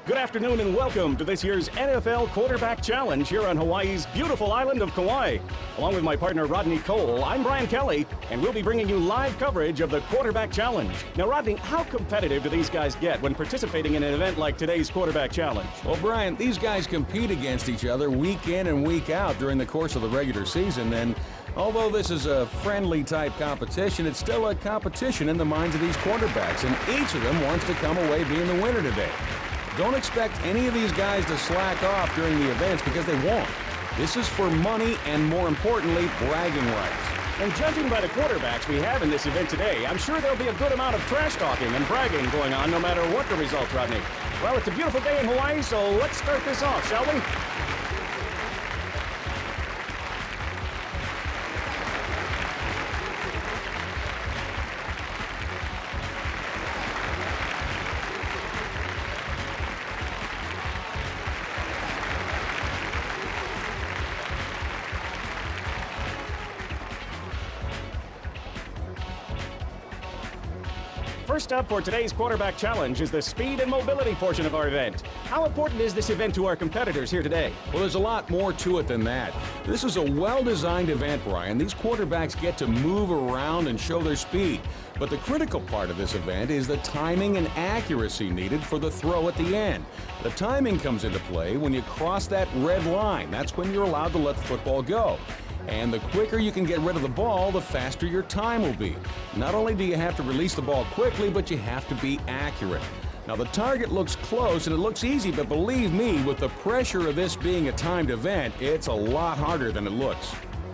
Good afternoon and welcome to this year's NFL Quarterback Challenge here on Hawaii's beautiful island of Kauai. Along with my partner Rodney Cole, I'm Brian Kelly, and we'll be bringing you live coverage of the Quarterback Challenge. Now, Rodney, how competitive do these guys get when participating in an event like today's Quarterback Challenge? Well, Brian, these guys compete against each other week in and week out during the course of the regular season, and although this is a friendly type competition, it's still a competition in the minds of these quarterbacks, and each of them wants to come away being the winner today. Don't expect any of these guys to slack off during the events because they won't. This is for money and, more importantly, bragging rights. And judging by the quarterbacks we have in this event today, I'm sure there'll be a good amount of trash talking and bragging going on no matter what the result, Rodney. Well, it's a beautiful day in Hawaii, so let's start this off, shall we? First up for today's Quarterback Challenge is the speed and mobility portion of our event. How important is this event to our competitors here today? Well, there's a lot more to it than that. This is a well-designed event, Brian. These quarterbacks get to move around and show their speed. But the critical part of this event is the timing and accuracy needed for the throw at the end. The timing comes into play when you cross that red line. That's when you're allowed to let the football go. And the quicker you can get rid of the ball, the faster your time will be. Not only do you have to release the ball quickly, but you have to be accurate. Now, the target looks close and it looks easy, but believe me, with the pressure of this being a timed event, it's a lot harder than it looks.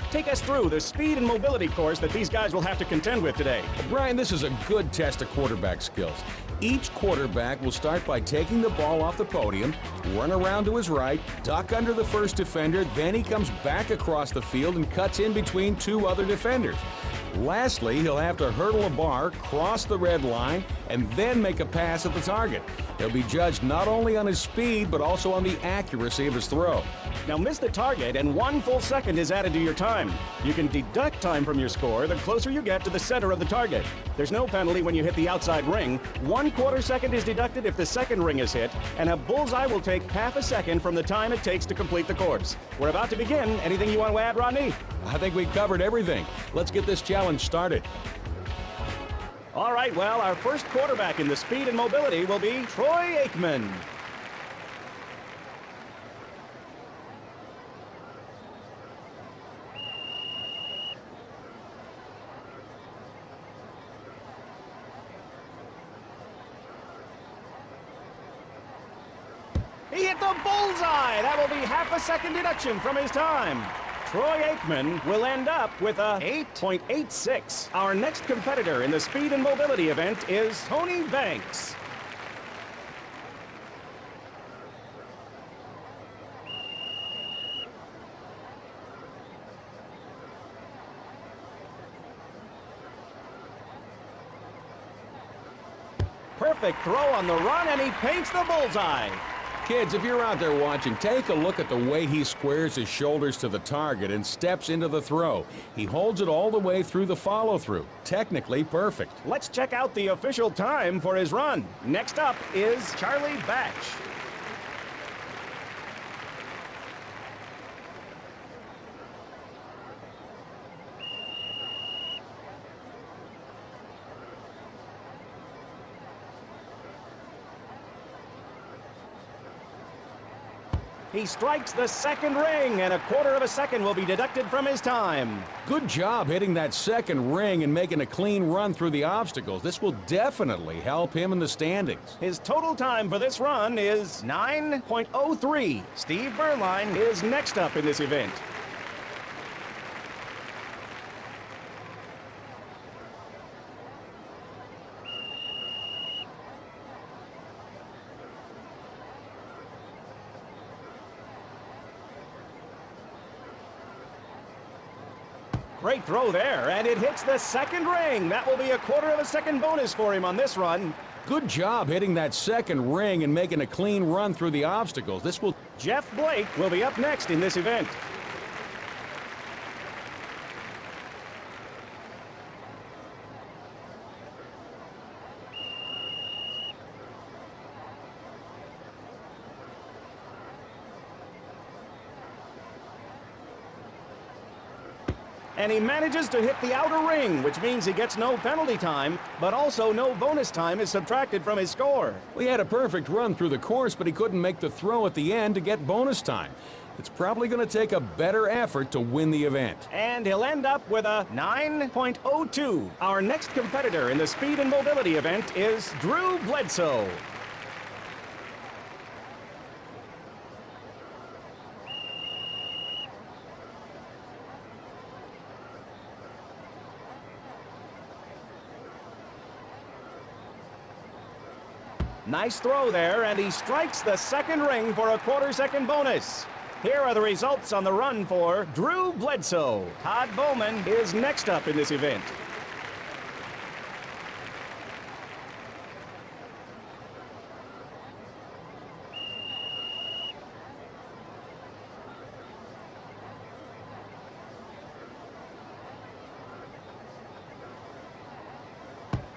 Take us through the speed and mobility course that these guys will have to contend with today. Well, Brian, this is a good test of quarterback skills. Each quarterback will start by taking the ball off the podium, run around to his right, duck under the first defender, then he comes back across the field and cuts in between two other defenders. Lastly, he'll have to hurdle a bar, cross the red line, and then make a pass at the target. He'll be judged not only on his speed, but also on the accuracy of his throw. Now miss the target and 1 full second is added to your time. You can deduct time from your score the closer you get to the center of the target. There's no penalty when you hit the outside ring. 1/4 second is deducted if the second ring is hit, and a bullseye will take half a second from the time it takes to complete the course. We're about to begin. Anything you want to add, Rodney? I think we've covered everything. Let's get this challenge started. All right, well, our first quarterback in the speed and mobility will be Troy Aikman. He hit the bullseye! That will be half a second deduction from his time. Troy Aikman will end up with a 8.86. Our next competitor in the speed and mobility event is Tony Banks. Perfect throw on the run, and he paints the bullseye. Kids, if you're out there watching, take a look at the way he squares his shoulders to the target and steps into the throw. He holds it all the way through the follow-through. Technically perfect. Let's check out the official time for his run. Next up is Charlie Batch. He strikes the second ring, and 1/4 second will be deducted from his time. Good job hitting that second ring and making a clean run through the obstacles. This will definitely help him in the standings. His total time for this run is 9.03. Steve Berline is next up in this event. Great throw there, and it hits the second ring. That will be 1/4 second bonus for him on this run. Good job hitting that second ring and making a clean run through the obstacles. Jeff Blake will be up next in this event. And he manages to hit the outer ring, which means he gets no penalty time, but also no bonus time is subtracted from his score. Well, he had a perfect run through the course, but he couldn't make the throw at the end to get bonus time. It's probably going to take a better effort to win the event. And he'll end up with a 9.02. Our next competitor in the speed and mobility event is Drew Bledsoe. Nice throw there, and he strikes the second ring for a quarter-second bonus. Here are the results on the run for Drew Bledsoe. Todd Bowman is next up in this event.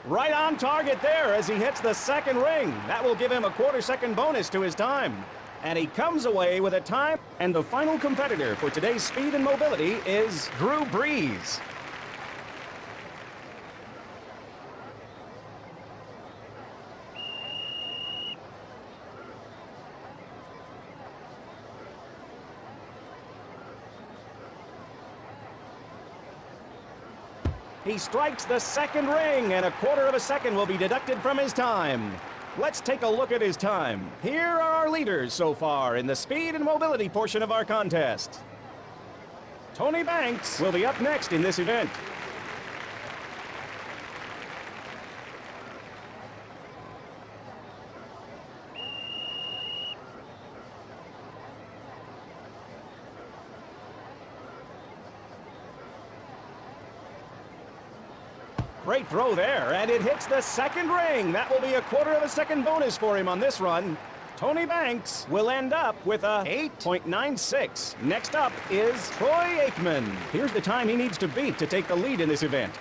Right on target there as he hits the second ring. That will give him a quarter-second bonus to his time. And he comes away with a time. And the final competitor for today's speed and mobility is Drew Brees. He strikes the second ring, and a quarter of a second will be deducted from his time. Let's take a look at his time. Here are our leaders so far in the speed and mobility portion of our contest. Tony Banks will be up next in this event. Great throw there, and it hits the second ring. That will be a quarter of a second bonus for him on this run. Tony Banks will end up with a 8.96. Next up is Troy Aikman. Here's the time he needs to beat to take the lead in this event.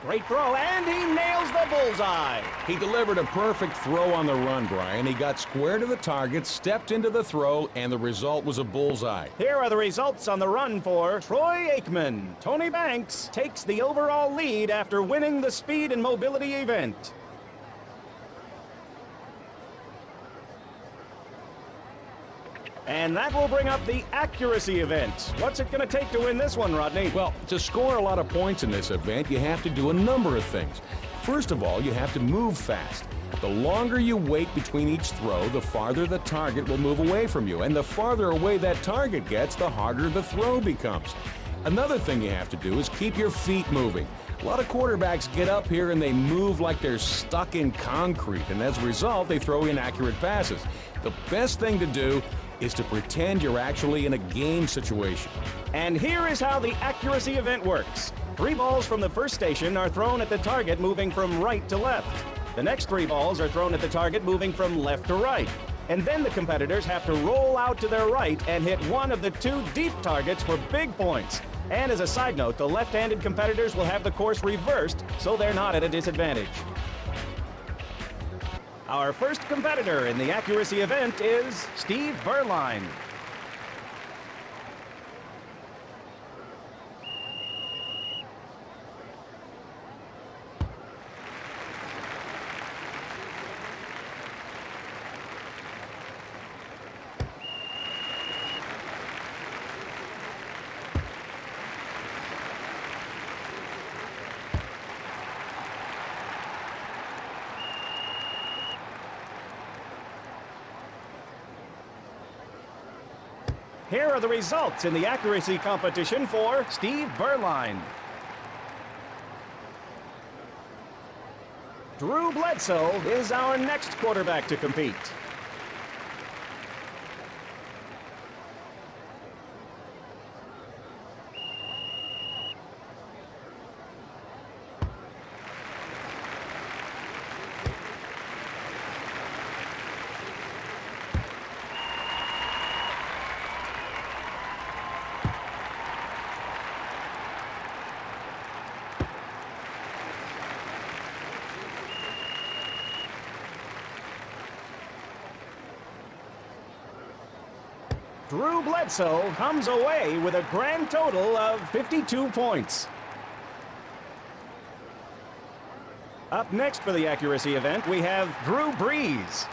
Great throw, and he nails the bullseye. He delivered a perfect throw on the run, Brian. He got square to the target, stepped into the throw, and the result was a bullseye. Here are the results on the run for Troy Aikman. Tony Banks takes the overall lead after winning the speed and mobility event. And that will bring up the accuracy event. What's it going to take to win this one, Rodney? Well, to score a lot of points in this event, you have to do a number of things. First of all, you have to move fast. The longer you wait between each throw, the farther the target will move away from you. And the farther away that target gets, the harder the throw becomes. Another thing you have to do is keep your feet moving. A lot of quarterbacks get up here and they move like they're stuck in concrete, and as a result, they throw inaccurate passes. The best thing to do is to pretend you're actually in a game situation. And here is how the accuracy event works. 3 balls from the first station are thrown at the target moving from right to left. The next 3 balls are thrown at the target moving from left to right. And then the competitors have to roll out to their right and hit one of the 2 deep targets for big points. And as a side note, the left-handed competitors will have the course reversed, so they're not at a disadvantage. Our first competitor in the accuracy event is Steve Berline. Here are the results in the accuracy competition for Steve Berline. Drew Bledsoe is our next quarterback to compete. Drew Bledsoe comes away with a grand total of 52 points. Up next for the accuracy event, we have Drew Brees.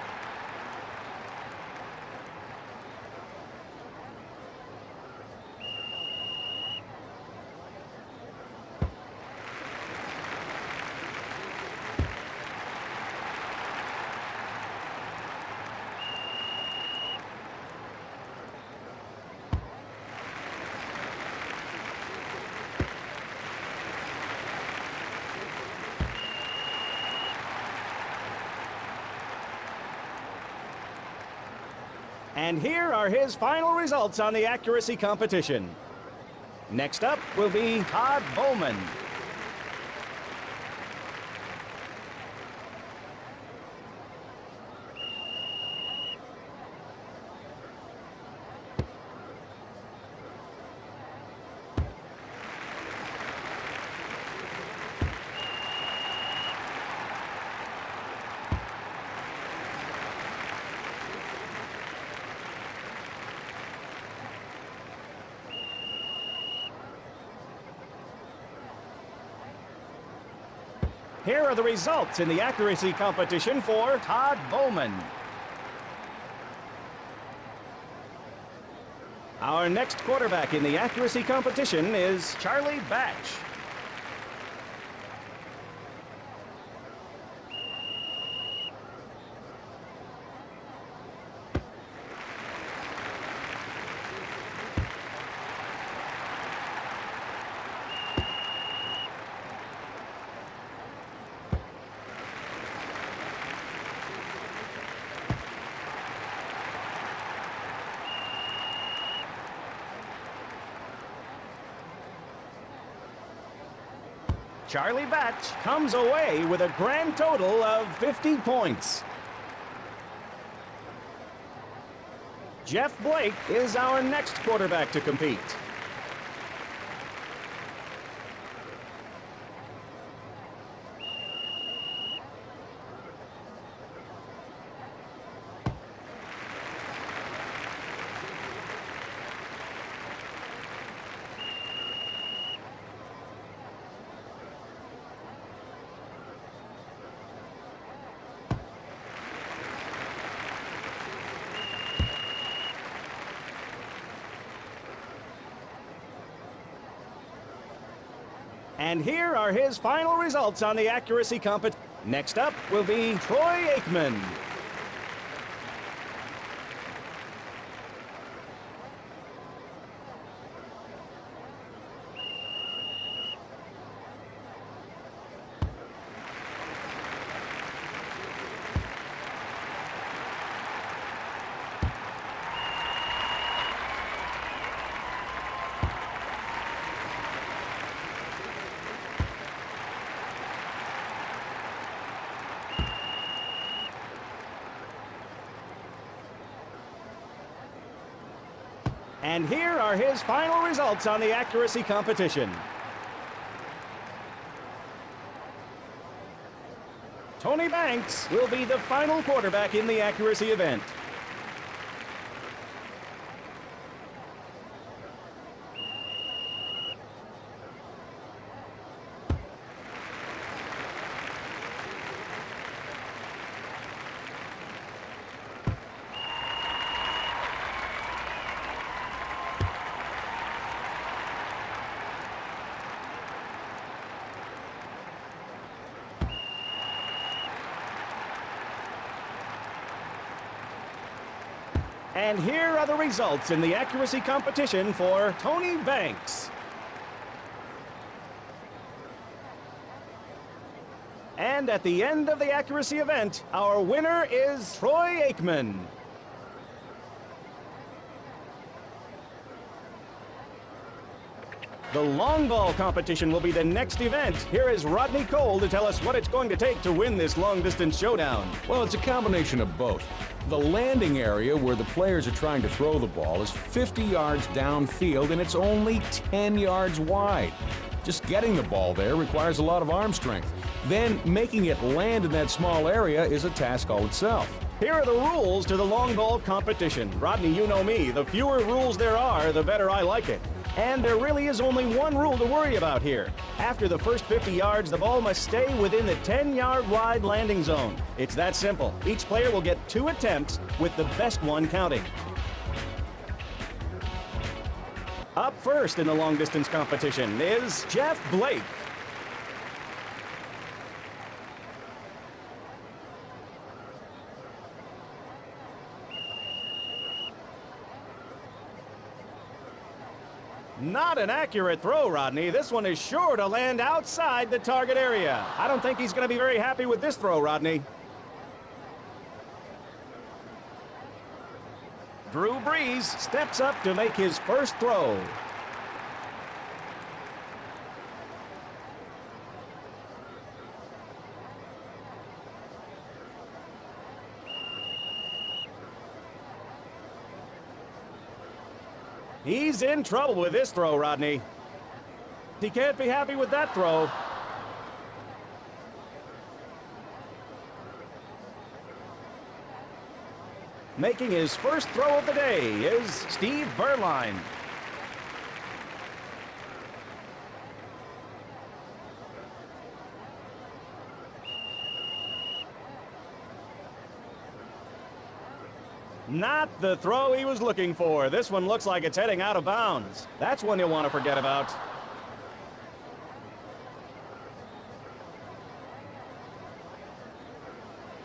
And here are his final results on the accuracy competition. Next up will be Todd Bowman. Here are the results in the accuracy competition for Todd Bowman. Our next quarterback in the accuracy competition is Charlie Batch. Charlie Batch comes away with a grand total of 50 points. Jeff Blake is our next quarterback to compete. And here are his final results on the accuracy competition. Next up will be Troy Aikman. And here are his final results on the accuracy competition. Tony Banks will be the final quarterback in the accuracy event. And here are the results in the accuracy competition for Tony Banks. And at the end of the accuracy event, our winner is Troy Aikman. The long ball competition will be the next event. Here is Rodney Cole to tell us what it's going to take to win this long-distance showdown. Well, it's a combination of both. The landing area where the players are trying to throw the ball is 50 yards downfield, and it's only 10 yards wide. Just getting the ball there requires a lot of arm strength. Then making it land in that small area is a task all itself. Here are the rules to the long ball competition. Rodney, you know me. The fewer rules there are, the better I like it. And there really is only one rule to worry about here. After the first 50 yards, the ball must stay within the 10-yard wide landing zone. It's that simple. Each player will get 2 attempts, with the best one counting. Up first in the long-distance competition is Jeff Blake. Not an accurate throw, Rodney. This one is sure to land outside the target area. I don't think he's going to be very happy with this throw, Rodney. Drew Brees steps up to make his first throw. He's in trouble with this throw, Rodney. He can't be happy with that throw. Making his first throw of the day is Steve Berline. Not the throw he was looking for. This one looks like it's heading out of bounds. That's one you'll want to forget about.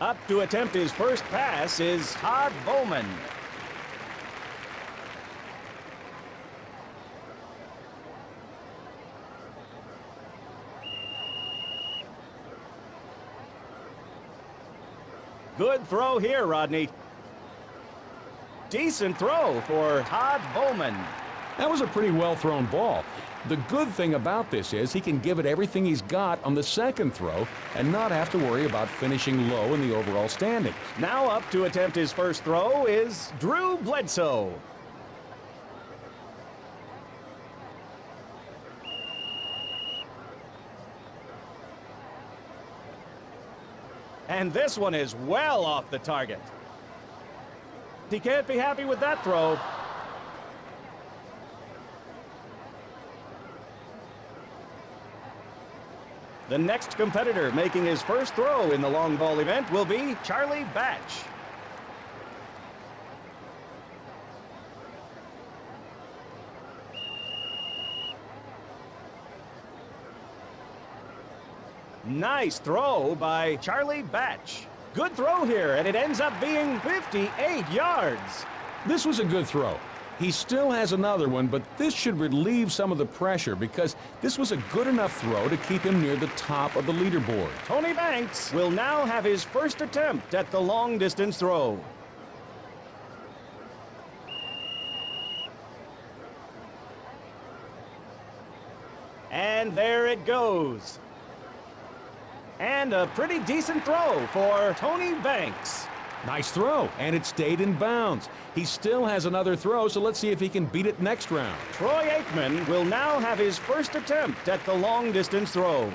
Up to attempt his first pass is Todd Bowman. Good throw here, Rodney. Decent throw for Todd Bowman. That was a pretty well-thrown ball. The good thing about this is he can give it everything he's got on the second throw and not have to worry about finishing low in the overall standings. Now up to attempt his first throw is Drew Bledsoe. And this one is well off the target. He can't be happy with that throw. The next competitor making his first throw in the long ball event will be Charlie Batch. Nice throw by Charlie Batch. Good throw here, and it ends up being 58 yards. This was a good throw. He still has another one, but this should relieve some of the pressure because this was a good enough throw to keep him near the top of the leaderboard. Tony Banks will now have his first attempt at the long-distance throw. And there it goes. And a pretty decent throw for Tony Banks. Nice throw, and it stayed in bounds. He still has another throw, so let's see if he can beat it next round. Troy Aikman will now have his first attempt at the long-distance throw.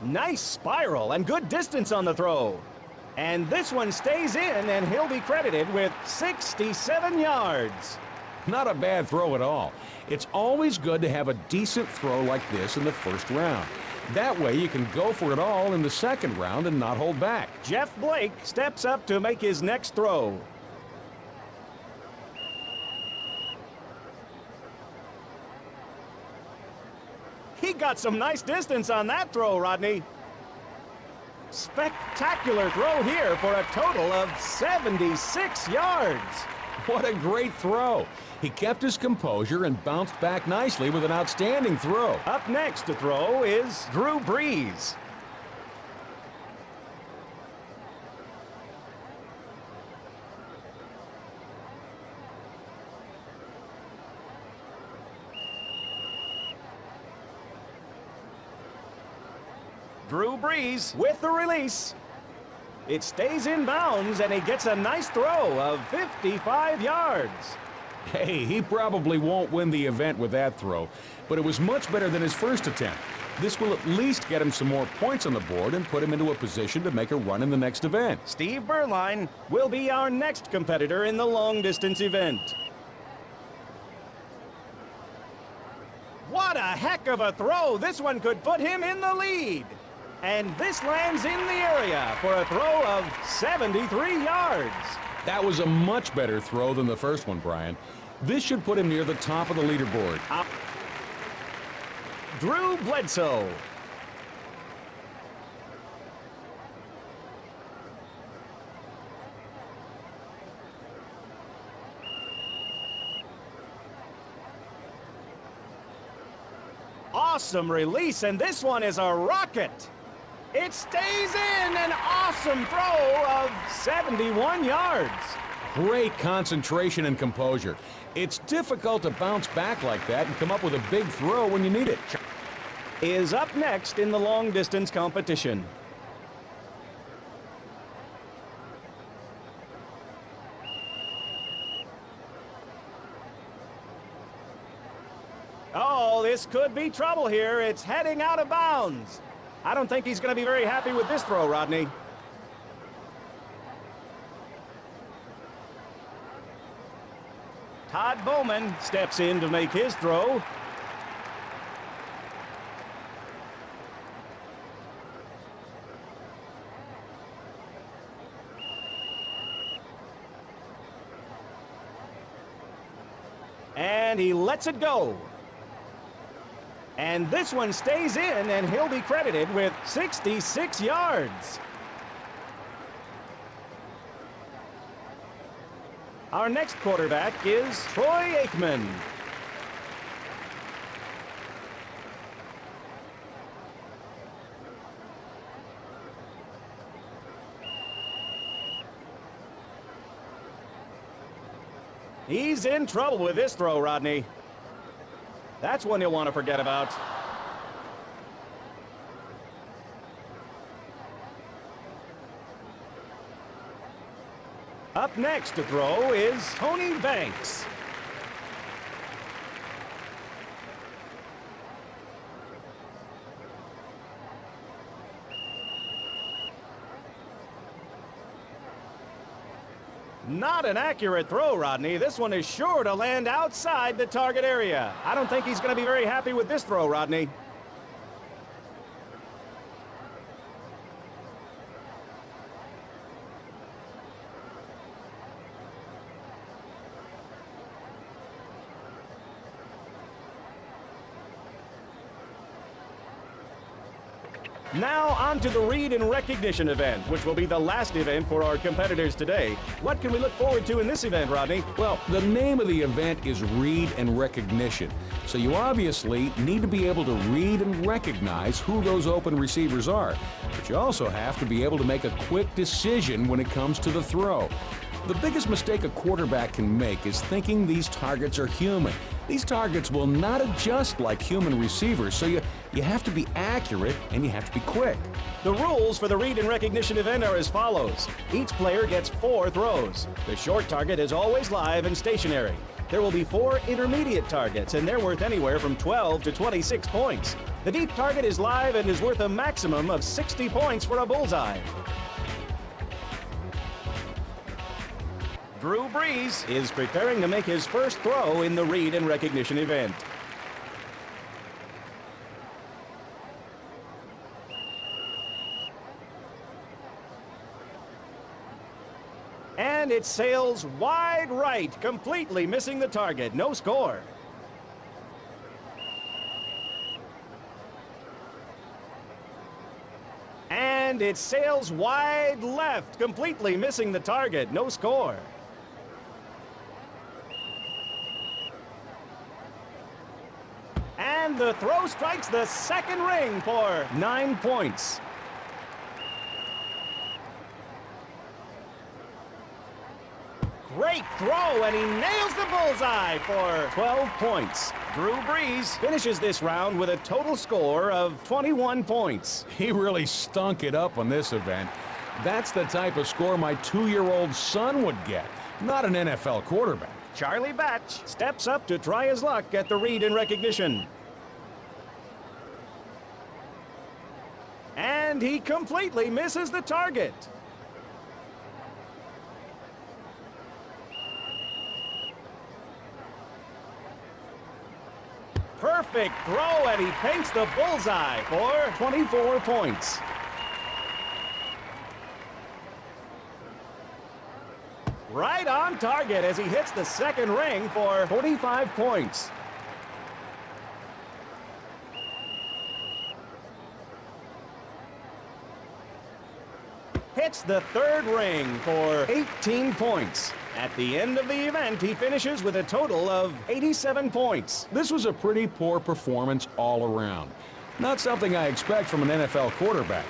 Nice spiral and good distance on the throw. And this one stays in, and he'll be credited with 67 yards. Not a bad throw at all. It's always good to have a decent throw like this in the first round. That way you can go for it all in the second round and not hold back. Jeff Blake steps up to make his next throw. He got some nice distance on that throw, Rodney. Spectacular throw here for a total of 76 yards. What a great throw. He kept his composure and bounced back nicely with an outstanding throw. Up next to throw is Drew Brees. Drew Brees with the release. It stays in bounds, and he gets a nice throw of 55 yards. Hey, he probably won't win the event with that throw, but it was much better than his first attempt. This will at least get him some more points on the board and put him into a position to make a run in the next event. Steve Berline will be our next competitor in the long-distance event. What a heck of a throw! This one could put him in the lead. And this lands in the area for a throw of 73 yards. That was a much better throw than the first one, Brian. This should put him near the top of the leaderboard. Drew Bledsoe. Awesome release, and this one is a rocket. It stays in, an awesome throw of 71 yards. Great concentration and composure. It's difficult to bounce back like that and come up with a big throw when you need it. Is up next in the long-distance competition. Oh, this could be trouble here. It's heading out of bounds. I don't think he's going to be very happy with this throw, Rodney. Todd Bowman steps in to make his throw. And he lets it go. And this one stays in, and he'll be credited with 66 yards. Our next quarterback is Troy Aikman. He's in trouble with this throw, Rodney. That's one you'll want to forget about. Up next to throw is Tony Banks. Not an accurate throw, Rodney. This one is sure to land outside the target area. I don't think he's going to be very happy with this throw, Rodney. Now on to the read and recognition event, which will be the last event for our competitors today. What can we look forward to in this event, Rodney? Well, the name of the event is Read and Recognition. So you obviously need to be able to read and recognize who those open receivers are. But you also have to be able to make a quick decision when it comes to the throw. The biggest mistake a quarterback can make is thinking these targets are human. These targets will not adjust like human receivers, so you have to be accurate and you have to be quick. The rules for the read and recognition event are as follows. Each player gets 4 throws. The short target is always live and stationary. There will be 4 intermediate targets, and they're worth anywhere from 12 to 26 points. The deep target is live and is worth a maximum of 60 points for a bullseye. Drew Brees is preparing to make his first throw in the read and recognition event. And it sails wide right, completely missing the target. No score. And it sails wide left, completely missing the target. No score. And the throw strikes the second ring for 9 points. Great throw, and he nails the bullseye for 12 points. Drew Brees finishes this round with a total score of 21 points. He really stunk it up on this event. That's the type of score my 2-year-old son would get, not an NFL quarterback. Charlie Batch steps up to try his luck at the read and recognition. And he completely misses the target. Perfect throw, and he paints the bullseye for 24 points. Right on target as he hits the second ring for 45 points. Hits the third ring for 18 points. At the end of the event, he finishes with a total of 87 points. This was a pretty poor performance all around. Not something I expect from an NFL quarterback.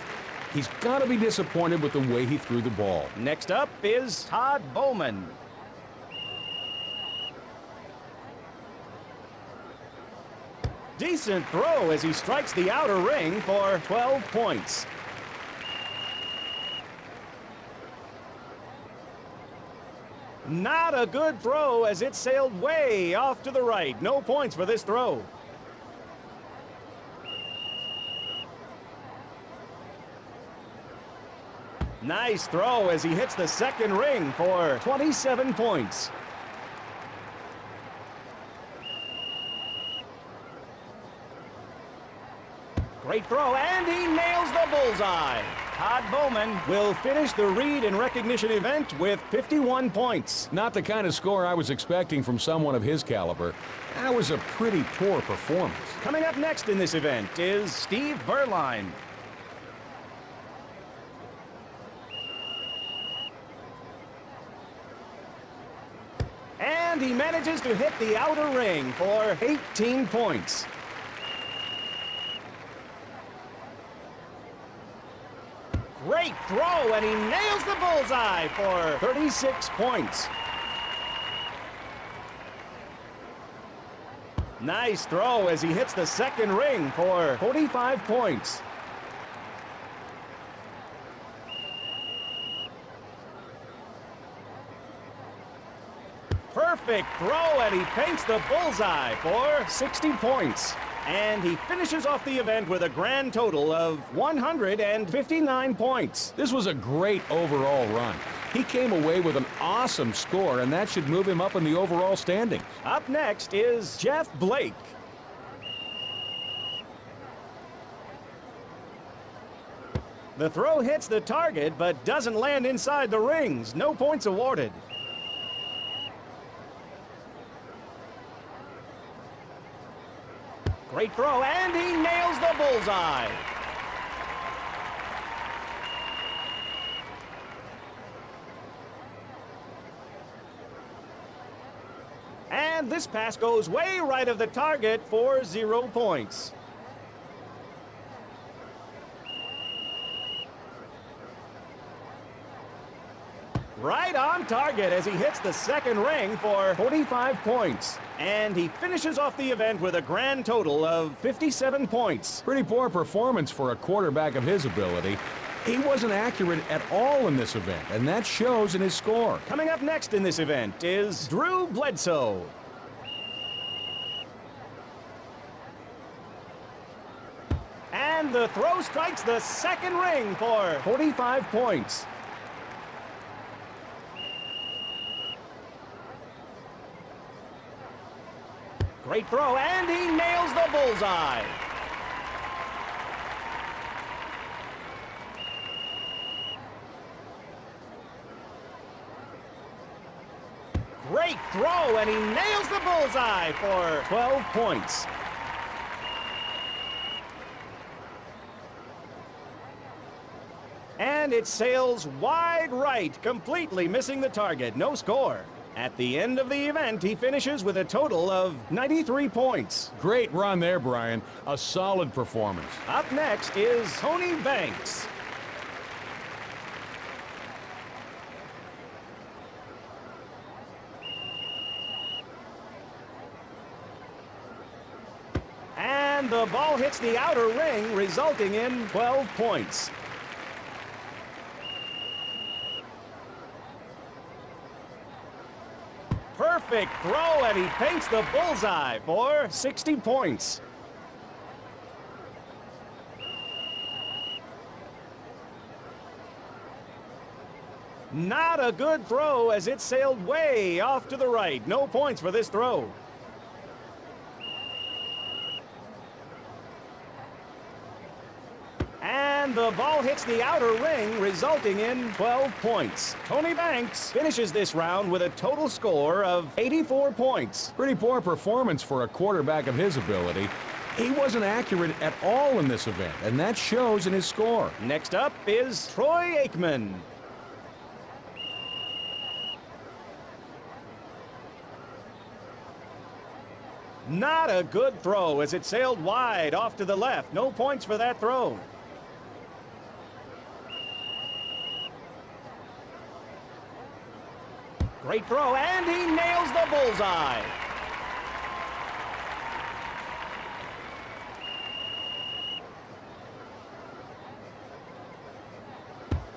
He's got to be disappointed with the way he threw the ball. Next up is Todd Bowman. Decent throw as he strikes the outer ring for 12 points. Not a good throw as it sailed way off to the right. No points for this throw. Nice throw as he hits the second ring for 27 points. Great throw, and he nails the bullseye. Todd Bowman will finish the read and recognition event with 51 points. Not the kind of score I was expecting from someone of his caliber. That was a pretty poor performance. Coming up next in this event is Steve Berline. And he manages to hit the outer ring for 18 points. Great throw, and he nails the bullseye for 36 points. Nice throw as he hits the second ring for 45 points. Perfect throw, and he paints the bullseye for 60 points. And he finishes off the event with a grand total of 159 points. This was a great overall run. He came away with an awesome score, and that should move him up in the overall standing. Up next is Jeff Blake. The throw hits the target, but doesn't land inside the rings. No points awarded. Great throw, and he nails the bullseye. And this pass goes way right of the target for 0 points. Right on target as he hits the second ring for 45 points. And he finishes off the event with a grand total of 57 points. Pretty poor performance for a quarterback of his ability. He wasn't accurate at all in this event, and that shows in his score. Coming up next in this event is Drew Bledsoe. And the throw strikes the second ring for 45 points. Great throw, and he nails the bullseye. Great throw, and he nails the bullseye for 12 points. And it sails wide right, completely missing the target. No score. At the end of the event, he finishes with a total of 93 points. Great run there, Brian. A solid performance. Up next is Tony Banks. And the ball hits the outer ring, resulting in 12 points. Perfect throw, and he paints the bullseye for 60 points. Not a good throw as it sailed way off to the right. No points for this throw. And the ball hits the outer ring, resulting in 12 points. Tony Banks finishes this round with a total score of 84 points. Pretty poor performance for a quarterback of his ability. He wasn't accurate at all in this event, and that shows in his score. Next up is Troy Aikman. Not a good throw as it sailed wide off to the left. No points for that throw. Great throw, and he nails the bullseye.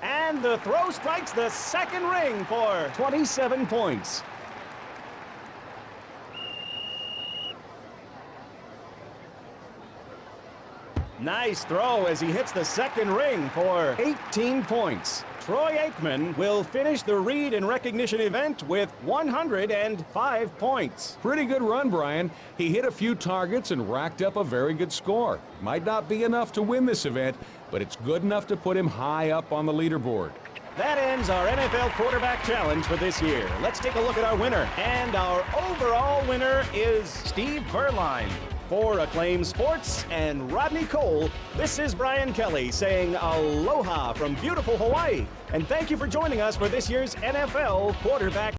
And the throw strikes the second ring for 27 points. Nice throw as he hits the second ring for 18 points. Troy Aikman will finish the read and recognition event with 105 points. Pretty good run, Brian. He hit a few targets and racked up a very good score. Might not be enough to win this event, but it's good enough to put him high up on the leaderboard. That ends our NFL Quarterback Challenge for this year. Let's take a look at our winner. And our overall winner is Steve Berline. For Acclaim Sports and Rodney Cole, this is Brian Kelly saying aloha from beautiful Hawaii. And thank you for joining us for this year's NFL Quarterback